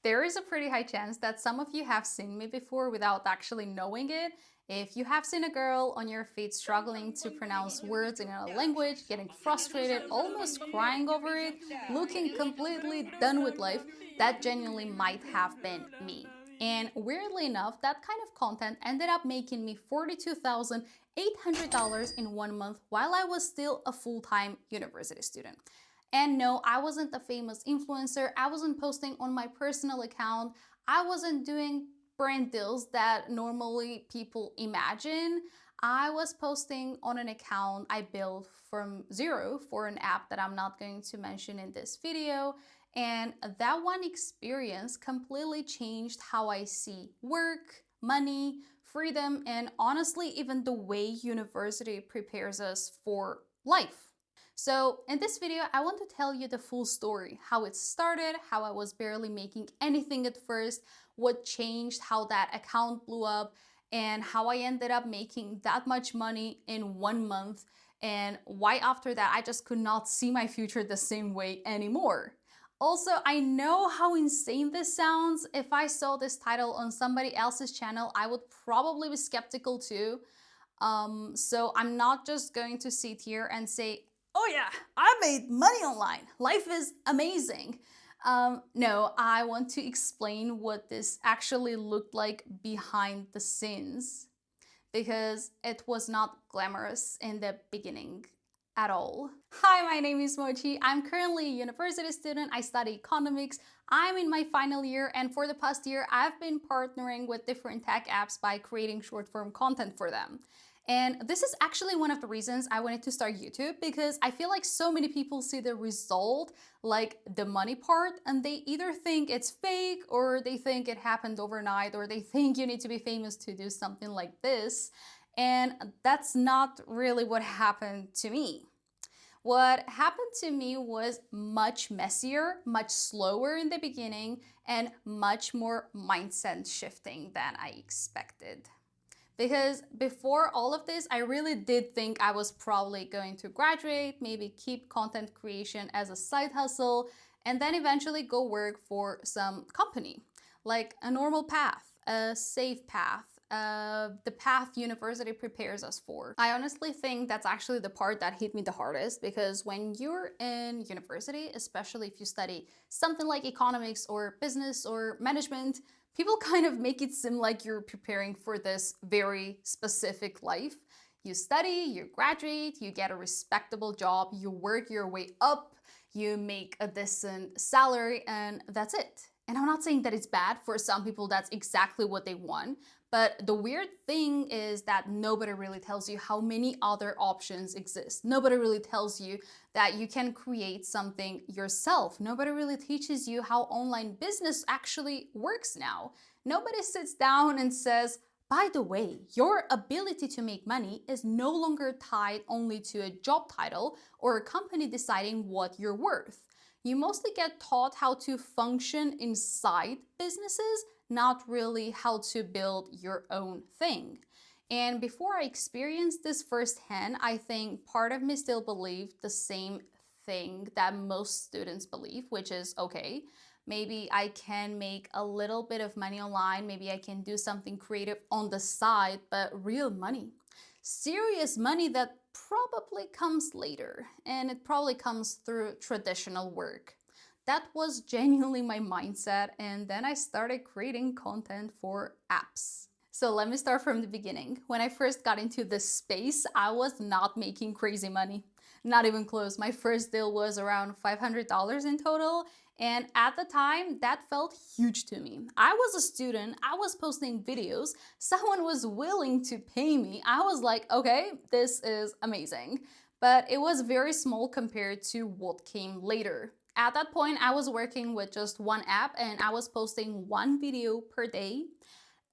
There is a pretty high chance that some of you have seen me before without actually knowing it. If you have seen a girl on your feed struggling to pronounce words in a language, getting frustrated, almost crying over it, looking completely done with life, that genuinely might have been me. And weirdly enough, that kind of content ended up making me $42,800 in 1 month while I was still a full-time university student. And no, I wasn't a famous influencer. I wasn't posting on my personal account. I wasn't doing brand deals that normally people imagine. I was posting on an account I built from zero for an app that I'm not going to mention in this video. And that one experience completely changed how I see work, money, freedom, and honestly, even the way university prepares us for life. So in this video, I want to tell you the full story, how it started, how I was barely making anything at first, what changed, how that account blew up, and how I ended up making that much money in 1 month, and why after that I just could not see my future the same way anymore. Also, I know how insane this sounds. If I saw this title on somebody else's channel, I would probably be skeptical too. So I'm not just going to sit here and say, oh yeah, I made money online. Life is amazing. No, I want to explain what this actually looked like behind the scenes because it was not glamorous in the beginning at all. Hi, my name is Mochi. I'm currently a university student. I study economics. I'm in my final year, and for the past year, I've been partnering with different tech apps by creating short-form content for them. And this is actually one of the reasons I wanted to start YouTube, because I feel like so many people see the result, like the money part, and they either think it's fake or they think it happened overnight or they think you need to be famous to do something like this. And that's not really what happened to me. What happened to me was much messier, much slower in the beginning, and much more mindset shifting than I expected. Because before all of this, I really did think I was probably going to graduate, maybe keep content creation as a side hustle, and then eventually go work for some company. Like a normal path, a safe path, the path university prepares us for. I honestly think that's actually the part that hit me the hardest, because when you're in university, especially if you study something like economics or business or management, people kind of make it seem like you're preparing for this very specific life. You study, you graduate, you get a respectable job, you work your way up, you make a decent salary, and that's it. And I'm not saying that it's bad. For some people, that's exactly what they want. But the weird thing is that nobody really tells you how many other options exist. Nobody really tells you that you can create something yourself. Nobody really teaches you how online business actually works now. Nobody sits down and says, by the way, your ability to make money is no longer tied only to a job title or a company deciding what you're worth. You mostly get taught how to function inside businesses, not really how to build your own thing. And before I experienced this firsthand, I think part of me still believed the same thing that most students believe, which is, okay, maybe I can make a little bit of money online, maybe I can do something creative on the side, but real money, serious money that probably comes later, and it probably comes through traditional work. That was genuinely my mindset, and then I started creating content for apps. So let me start from the beginning. When I first got into this space, I was not making crazy money. Not even close. My first deal was around $500 in total, and at the time, that felt huge to me. I was a student, I was posting videos, someone was willing to pay me. I was like, okay, this is amazing. But it was very small compared to what came later. At that point, I was working with just one app and I was posting one video per day,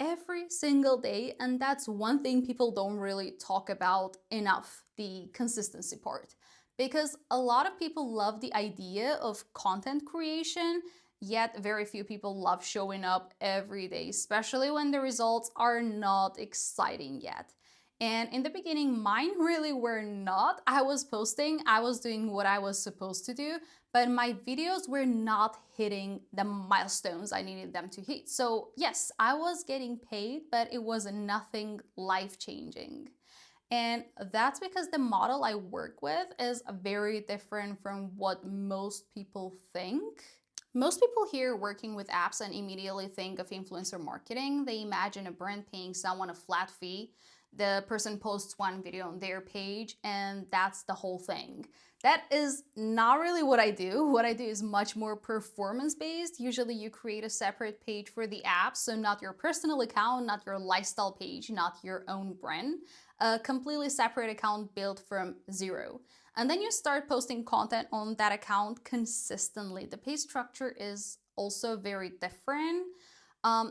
every single day. And that's one thing people don't really talk about enough, the consistency part. Because a lot of people love the idea of content creation, yet very few people love showing up every day, especially when the results are not exciting yet. And in the beginning, mine really were not. I was posting, I was doing what I was supposed to do, but my videos were not hitting the milestones I needed them to hit. So yes, I was getting paid, but it was nothing life-changing. And that's because the model I work with is very different from what most people think. Most people here working with apps and immediately think of influencer marketing. They imagine a brand paying someone a flat fee. The person posts one video on their page and that's the whole thing. That is not really what I do. What I do is much more performance-based. Usually you create a separate page for the app, so not your personal account, not your lifestyle page, not your own brand. A completely separate account built from zero. And then you start posting content on that account consistently. The pay structure is also very different.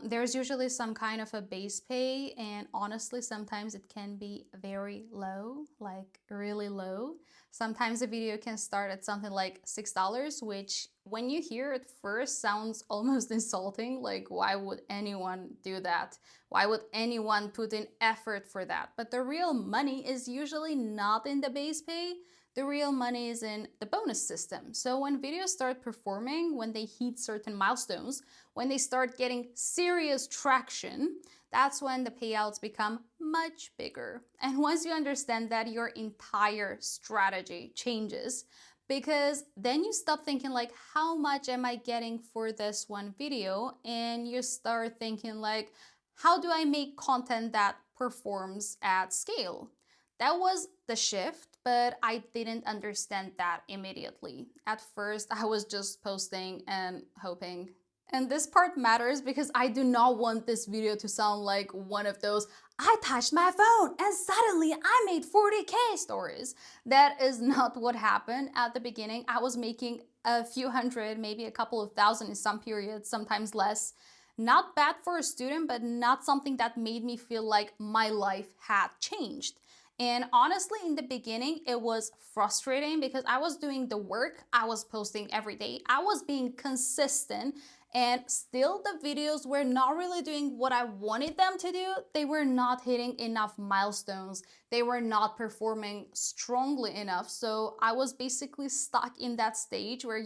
There's usually some kind of a base pay, and honestly, sometimes it can be very low, like really low. Sometimes a video can start at something like $6, which when you hear it first sounds almost insulting. Like, why would anyone do that? Why would anyone put in effort for that? But the real money is usually not in the base pay. The real money is in the bonus system. So when videos start performing, when they hit certain milestones, when they start getting serious traction, that's when the payouts become much bigger. And once you understand that, your entire strategy changes, because then you stop thinking like, how much am I getting for this one video? And you start thinking like, how do I make content that performs at scale? That was the shift, but I didn't understand that immediately. At first, I was just posting and hoping. And this part matters because I do not want this video to sound like one of those "I touched my phone and suddenly I made 40K" stories. That is not what happened at the beginning. I was making a few hundred, maybe a couple of thousand in some periods, sometimes less. Not bad for a student, but not something that made me feel like my life had changed. And honestly, in the beginning, it was frustrating because I was doing the work, I was posting every day, I was being consistent, and still the videos were not really doing what I wanted them to do. They were not hitting enough milestones. They were not performing strongly enough. So I was basically stuck in that stage where,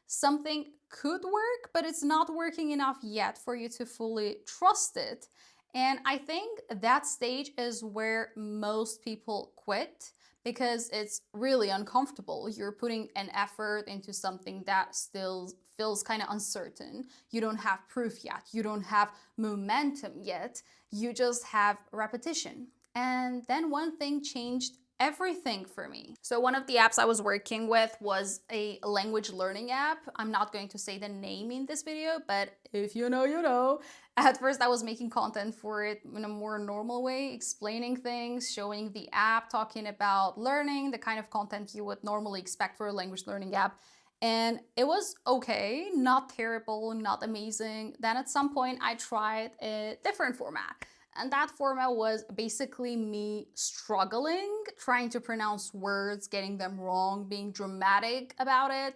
something could work, but it's not working enough yet for you to fully trust it. And I think that stage is where most people quit because it's really uncomfortable. You're putting an effort into something that still feels kind of uncertain. You don't have proof yet. You don't have momentum yet. You just have repetition. And then one thing changed everything for me. So one of the apps I was working with was a language learning app. I'm not going to say the name in this video, but if you know, you know. At first I was making content for it in a more normal way, explaining things, showing the app, talking about learning, the kind of content you would normally expect for a language learning app. And it was okay, not terrible, not amazing. Then at some point I tried a different format. And that format was basically me struggling, trying to pronounce words, getting them wrong, being dramatic about it,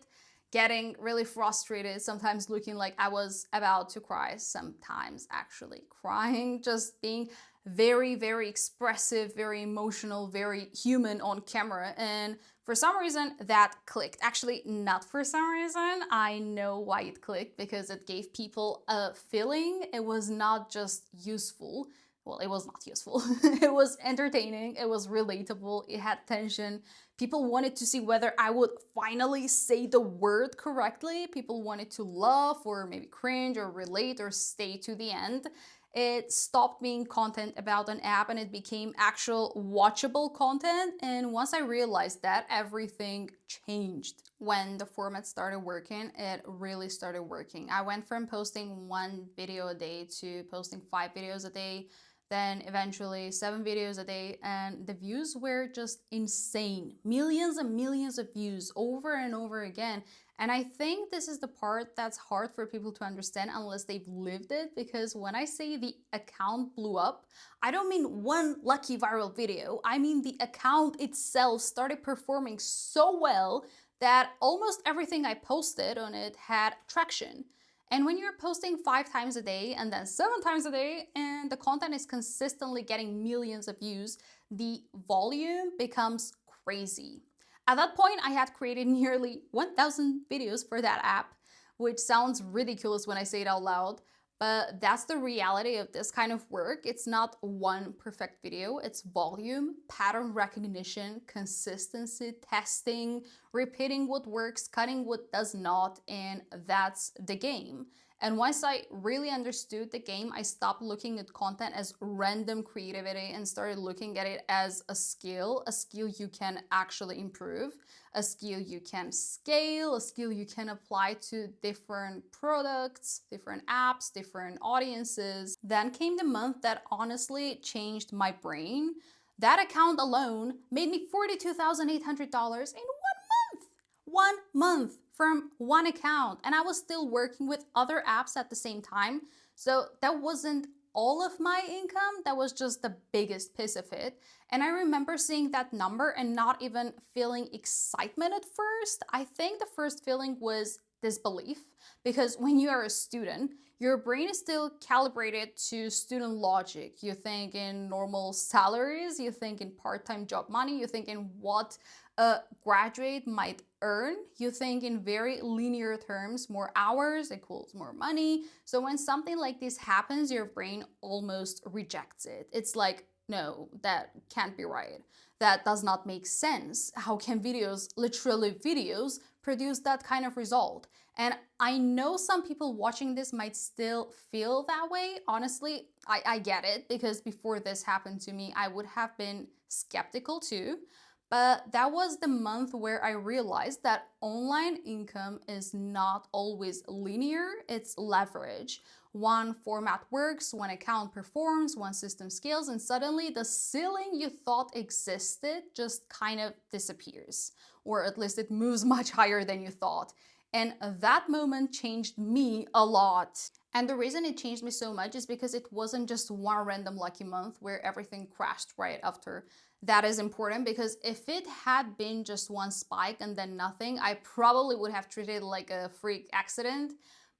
getting really frustrated, sometimes looking like I was about to cry, sometimes actually crying, just being very, very expressive, very emotional, very human on camera. And for some reason that clicked. Actually, not for some reason. I know why it clicked, because it gave people a feeling. It was not just useful. Well, it was not useful. It was entertaining, it was relatable, it had tension. People wanted to see whether I would finally say the word correctly. People wanted to laugh or maybe cringe or relate or stay to the end. It stopped being content about an app and it became actual watchable content. And once I realized that, everything changed. When the format started working, it really started working. I went from posting 1 video a day to posting 5 videos a day, then eventually 7 videos a day, and the views were just insane. Millions and millions of views over and over again. And I think this is the part that's hard for people to understand unless they've lived it, because when I say the account blew up, I don't mean one lucky viral video. I mean the account itself started performing so well that almost everything I posted on it had traction. And when you're posting 5 times a day and then 7 times a day, and the content is consistently getting millions of views, the volume becomes crazy. At that point, I had created nearly 1,000 videos for that app, which sounds ridiculous when I say it out loud. But that's the reality of this kind of work. It's not one perfect video, it's volume, pattern recognition, consistency, testing, repeating what works, cutting what does not, and that's the game. And once I really understood the game, I stopped looking at content as random creativity and started looking at it as a skill you can actually improve, a skill you can scale, a skill you can apply to different products, different apps, different audiences. Then came the month that honestly changed my brain. That account alone made me $42,800 in 1 month from one account, and I was still working with other apps at the same time. So that wasn't all of my income, that was just the biggest piece of it. And I remember seeing that number and not even feeling excitement at first. I think the first feeling was disbelief, because when you are a student, your brain is still calibrated to student logic. You think in normal salaries, you think in part-time job money, you think in what a graduate might earn. You think in very linear terms, more hours equals more money. So when something like this happens, your brain almost rejects it. It's like, no, that can't be right. That does not make sense. How can videos, literally videos, produce that kind of result? And I know some people watching this might still feel that way. Honestly, I get it, because before this happened to me, I would have been skeptical too. But that was the month where I realized that online income is not always linear, it's leverage. One format works, one account performs, one system scales, and suddenly the ceiling you thought existed just kind of disappears. Or at least it moves much higher than you thought. And that moment changed me a lot. And the reason it changed me so much is because it wasn't just one random lucky month where everything crashed right after. That is important, because if it had been just one spike and then nothing, I probably would have treated it like a freak accident.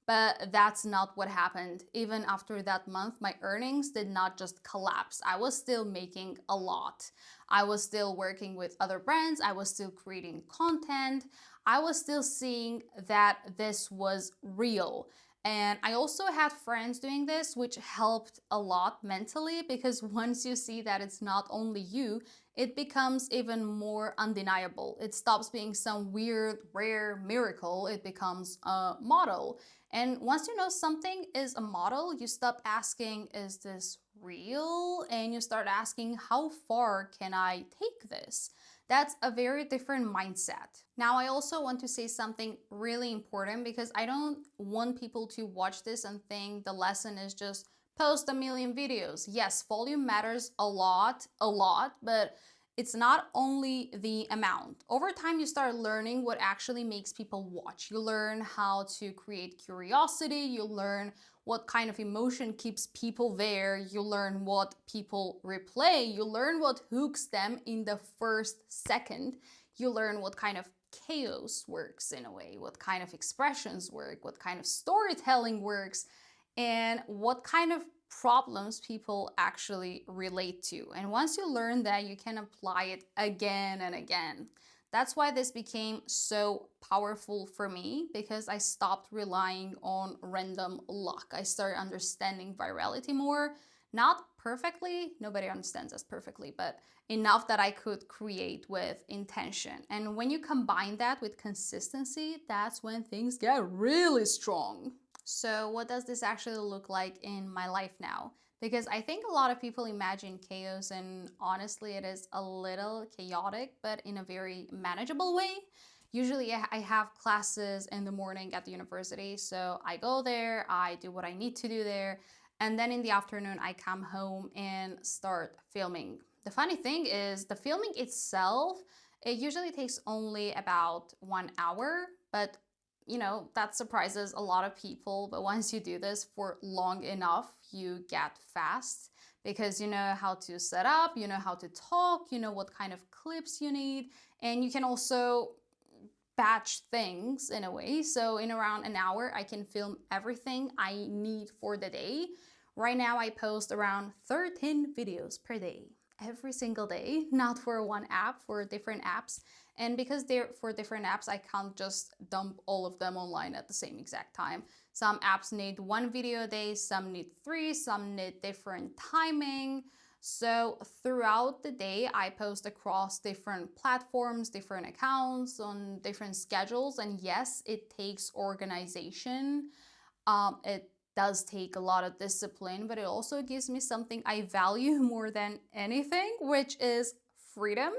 But that's not what happened. Even after that month, my earnings did not just collapse. I was still making a lot. I was still working with other brands. I was still creating content. I was still seeing that this was real. And I also had friends doing this, which helped a lot mentally, because once you see that it's not only you, it becomes even more undeniable. It stops being some weird, rare miracle. It becomes a model. And once you know something is a model, you stop asking, is this real? And you start asking, how far can I take this? That's a very different mindset. Now, I also want to say something really important, because I don't want people to watch this and think the lesson is just post a million videos. Yes, volume matters a lot, but it's not only the amount. Over time, you start learning what actually makes people watch. You learn how to create curiosity, you learn what kind of emotion keeps people there, you learn what people replay, you learn what hooks them in the first second, you learn what kind of chaos works in a way, what kind of expressions work, what kind of storytelling works, and what kind of problems people actually relate to. And once you learn that, you can apply it again and again. That's why this became so powerful for me, because I stopped relying on random luck. I started understanding virality more, not perfectly, nobody understands us perfectly, but enough that I could create with intention. And when you combine that with consistency, that's when things get really strong. So what does this actually look like in my life now? Because I think a lot of people imagine chaos, and honestly it is a little chaotic, but in a very manageable way. Usually I have classes in the morning at the university, so I go there, I do what I need to do there, and then in the afternoon I come home and start filming. The funny thing is, the filming itself, it usually takes only about 1 hour, but you know, that surprises a lot of people. But once you do this for long enough, you get fast, because you know how to set up, you know how to talk, you know what kind of clips you need, and you can also batch things in a way. So in around an hour, I can film everything I need for the day. Right now, I post around 13 videos per day, every single day, not for one app, for different apps. And because they're for different apps, I can't just dump all of them online at the same exact time. Some apps need 1 video a day, some need 3, some need different timing. So throughout the day, I post across different platforms, different accounts, on different schedules. And yes, it takes organization. It does take a lot of discipline, but it also gives me something I value more than anything, which is freedom.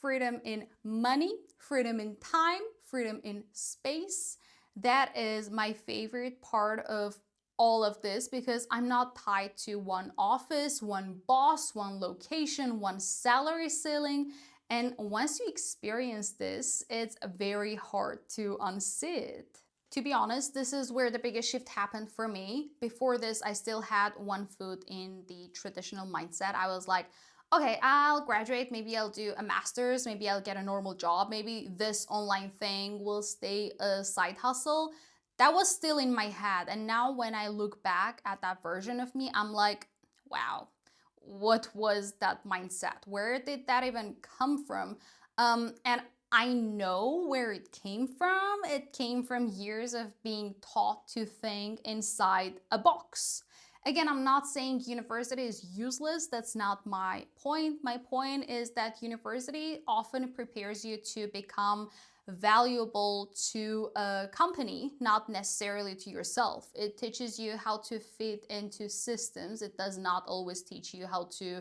Freedom in money, freedom in time, freedom in space. That is my favorite part of all of this, because I'm not tied to one office, one boss, one location, one salary ceiling. And once you experience this, it's very hard to unsee it. To be honest, this is where the biggest shift happened for me. Before this, I still had one foot in the traditional mindset. I was like, okay, I'll graduate, maybe I'll do a master's, maybe I'll get a normal job, maybe this online thing will stay a side hustle. That was still in my head. And now when I look back at that version of me, I'm like, wow, what was that mindset? Where did that even come from? And I know where it came from. It came from years of being taught to think inside a box. Again, I'm not saying university is useless. That's not my point. My point is that university often prepares you to become valuable to a company, not necessarily to yourself. It teaches you how to fit into systems. It does not always teach you how to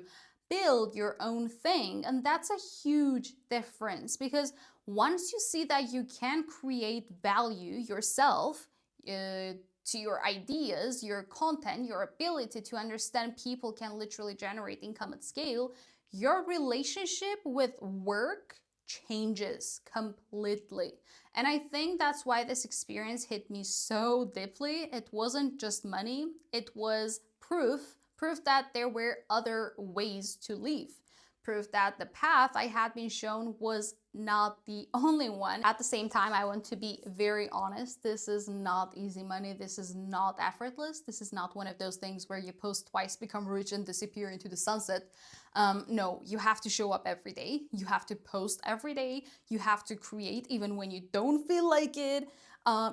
build your own thing. And that's a huge difference, because once you see that you can create value yourself, to your ideas, your content, your ability to understand people can literally generate income at scale, your relationship with work changes completely. And I think that's why this experience hit me so deeply. It wasn't just money, it was proof that there were other ways to live. Proof that the path I had been shown was not the only one. At the same time, I want to be very honest. This is not easy money. This is not effortless. This is not one of those things where you post twice, become rich, and disappear into the sunset. No, you have to show up every day. You have to post every day. You have to create even when you don't feel like it.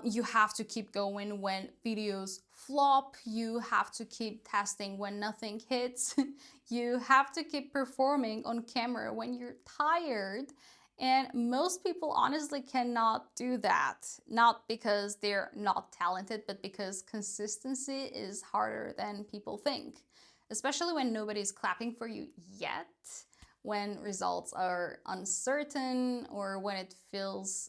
You have to keep going when videos flop. You have to keep testing when nothing hits. You have to keep performing on camera when you're tired. And most people honestly cannot do that. Not because they're not talented, but because consistency is harder than people think. Especially when nobody's clapping for you yet, when results are uncertain, or when it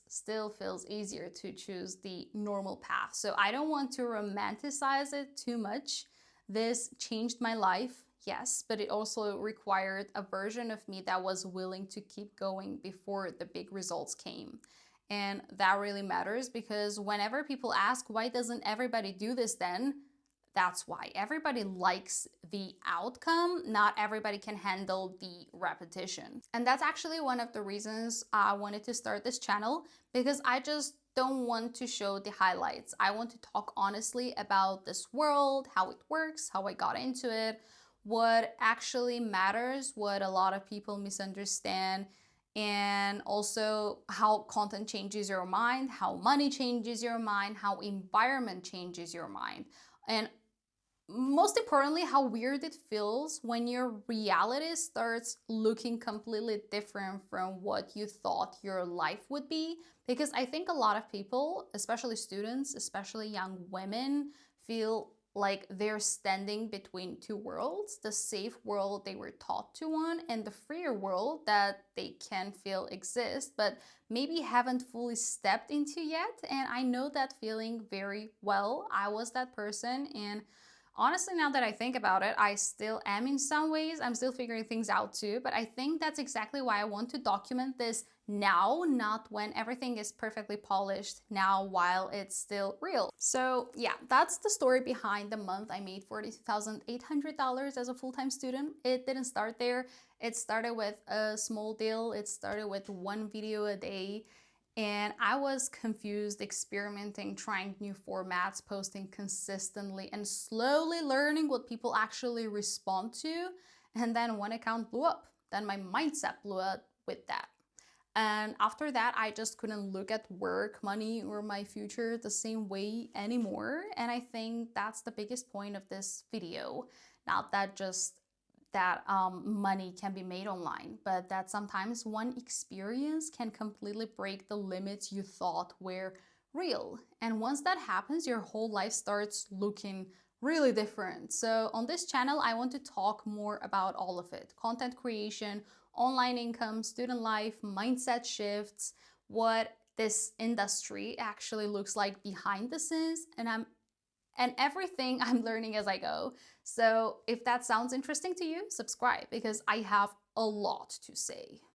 still feels easier to choose the normal path. So I don't want to romanticize it too much. This changed my life, yes, but it also required a version of me that was willing to keep going before the big results came. And that really matters, because whenever people ask, why doesn't everybody do this then? That's why. Everybody likes the outcome. Not everybody can handle the repetition. And that's actually one of the reasons I wanted to start this channel, because I just don't want to show the highlights. I want to talk honestly about this world, how it works, how I got into it, what actually matters, what a lot of people misunderstand, and also how content changes your mind, how money changes your mind, how environment changes your mind. And most importantly, how weird it feels when your reality starts looking completely different from what you thought your life would be. Because I think a lot of people, especially students, especially young women, feel like they're standing between two worlds: the safe world they were taught to want, and the freer world that they can feel exists, but maybe haven't fully stepped into yet. And I know that feeling very well. I was that person, and honestly, now that I think about it, I still am in some ways. I'm still figuring things out too, but I think that's exactly why I want to document this now, not when everything is perfectly polished, now while it's still real. So yeah, that's the story behind the month I made $42,800 as a full-time student. It didn't start there. It started with a small deal. It started with one video a day. And I was confused, experimenting, trying new formats, posting consistently, and slowly learning what people actually respond to. And then one account blew up. Then my mindset blew up with that. And after that, I just couldn't look at work, money, or my future the same way anymore. And I think that's the biggest point of this video. Not that just that money can be made online, but that sometimes one experience can completely break the limits you thought were real. And once that happens, your whole life starts looking really different. So on this channel, I want to talk more about all of it: content creation, online income, student life, mindset shifts, what this industry actually looks like behind the scenes, and everything I'm learning as I go. So if that sounds interesting to you, subscribe because I have a lot to say.